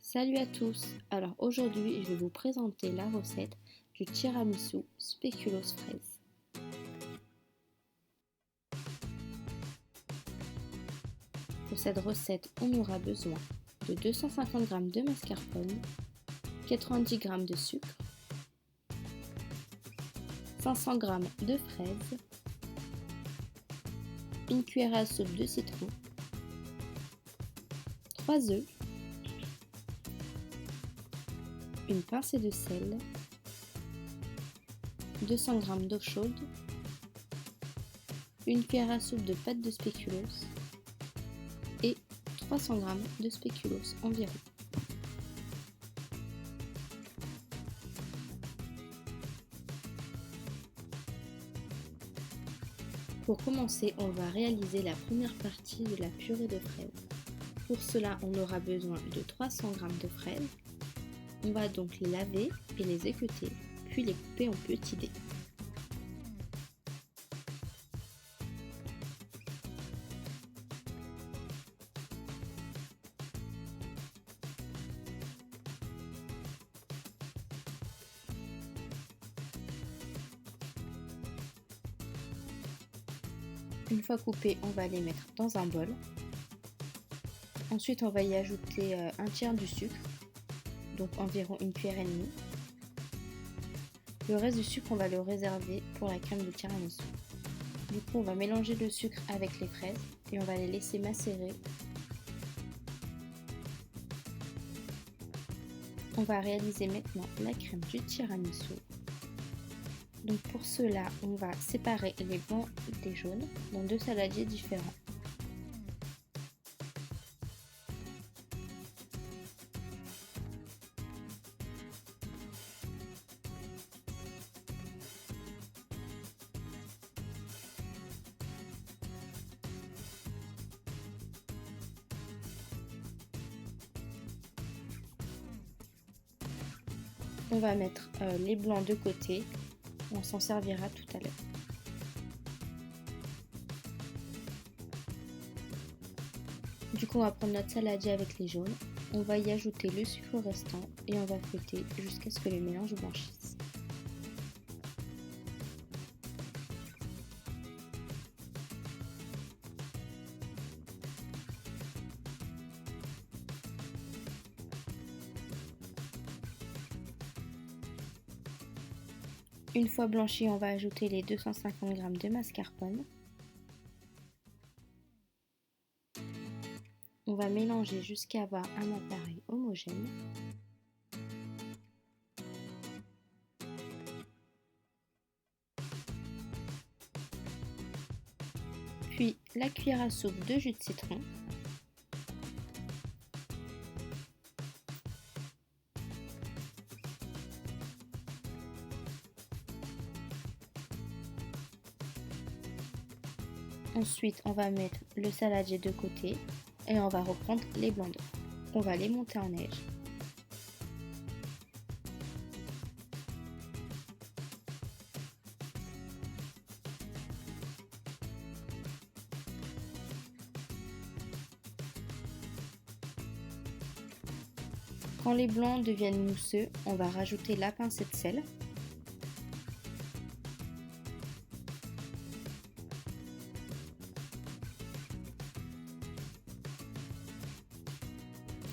Salut à tous! Alors aujourd'hui, je vais vous présenter la recette du tiramisu spéculoos fraise. Pour cette recette, on aura besoin de 250 g de mascarpone, 90 g de sucre, 500 g de fraises, une cuillère à soupe de citron, 3 œufs, une pincée de sel, 200 g d'eau chaude, une cuillère à soupe de pâte de spéculoos et 300 g de spéculoos environ. Pour commencer, on va réaliser la première partie de la purée de fraises. Pour cela, on aura besoin de 300 g de fraises. On va donc les laver et les équeuter, puis les couper en petits dés. Une fois coupés, on va les mettre dans un bol. Ensuite, on va y ajouter un tiers du sucre, donc environ une cuillère et demie. Le reste du sucre, on va le réserver pour la crème de tiramisu. Du coup, on va mélanger le sucre avec les fraises et on va les laisser macérer. On va réaliser maintenant la crème du tiramisu. Donc pour cela, on va séparer les blancs des jaunes dans 2 saladiers différents. On va mettre les blancs de côté, on s'en servira tout à l'heure. Du coup, on va prendre notre saladier avec les jaunes, on va y ajouter le sucre restant et on va fouetter jusqu'à ce que le mélange blanchisse. Une fois blanchi, on va ajouter les 250 g de mascarpone. On va mélanger jusqu'à avoir un appareil homogène. Puis la cuillère à soupe de jus de citron. Ensuite, on va mettre le saladier de côté et on va reprendre les blancs d'œufs. On va les monter en neige. Quand les blancs deviennent mousseux, on va rajouter la pincée de sel.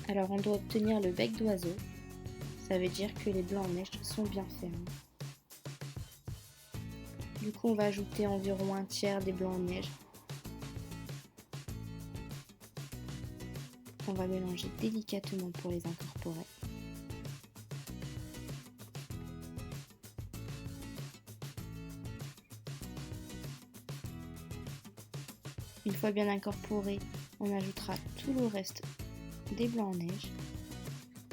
Alors on doit obtenir le bec d'oiseau, ça veut dire que les blancs en neige sont bien fermes. Du coup, on va ajouter environ un tiers des blancs en neige. On va mélanger délicatement pour les incorporer. Une fois bien incorporé, on ajoutera tout le reste des blancs en neige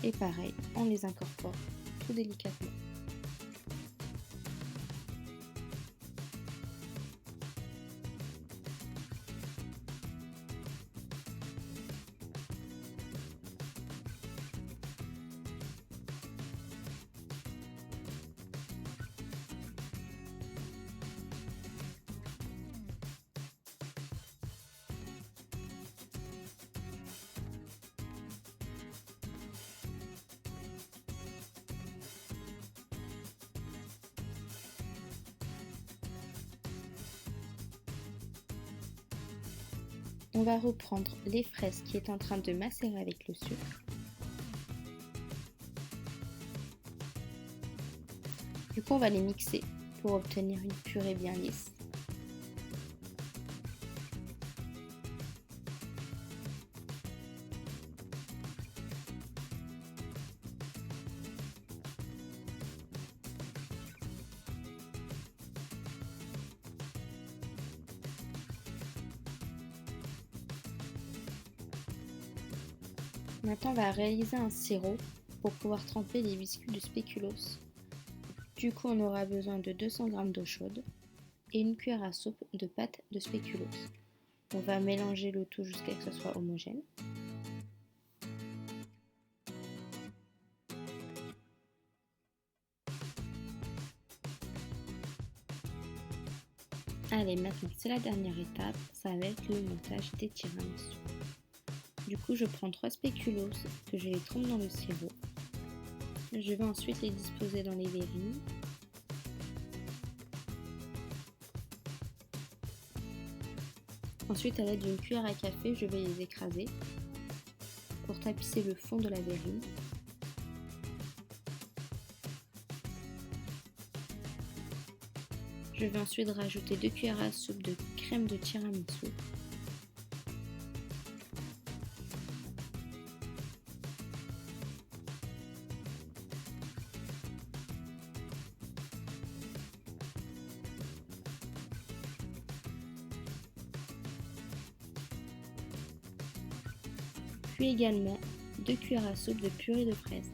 et pareil, on les incorpore tout délicatement. On va reprendre les fraises qui est en train de macérer avec le sucre. Du coup, on va les mixer pour obtenir une purée bien lisse. Maintenant, on va réaliser un sirop pour pouvoir tremper les biscuits de spéculoos. Du coup, on aura besoin de 200 g d'eau chaude et une cuillère à soupe de pâte de spéculoos. On va mélanger le tout jusqu'à ce que ce soit homogène. Allez, maintenant c'est la dernière étape, ça va être le montage des tiramisu. Du coup, je prends 3 spéculoos que je les trempe dans le sirop. Je vais ensuite les disposer dans les verrines. Ensuite, à l'aide d'une cuillère à café, je vais les écraser pour tapisser le fond de la verrine. Je vais ensuite rajouter 2 cuillères à soupe de crème de tiramisu. Puis également 2 cuillères à soupe de purée de fraises.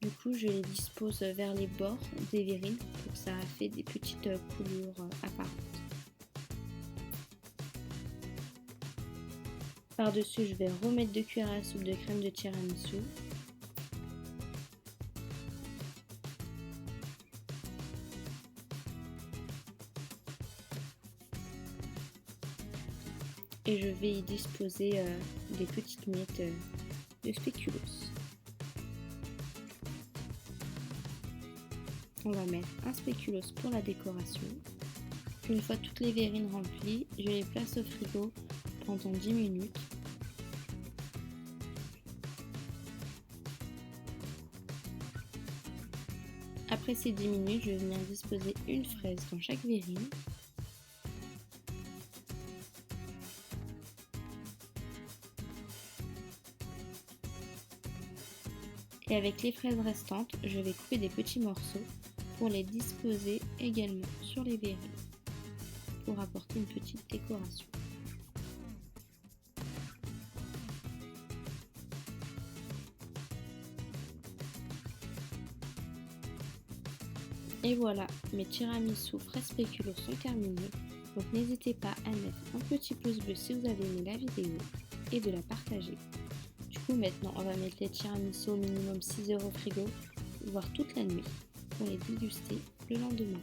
Du coup, je les dispose vers les bords des verrines pour que ça fait des petites coulures apparentes. Par-dessus, je vais remettre 2 cuillères à soupe de crème de tiramisu. Et je vais y disposer des petites miettes de spéculoos. On va mettre un spéculoos pour la décoration. Une fois toutes les verrines remplies, je les place au frigo pendant 10 minutes. Après ces 10 minutes, je vais venir disposer une fraise dans chaque verrine. Et avec les fraises restantes, je vais couper des petits morceaux pour les disposer également sur les verrines pour apporter une petite décoration. Et voilà, mes tiramisu fraises spéculoos sont terminés. Donc n'hésitez pas à mettre un petit pouce bleu si vous avez aimé la vidéo et de la partager. Du coup maintenant on va mettre les tiramisu au minimum 6 heures au frigo, voire toute la nuit, pour les déguster le lendemain.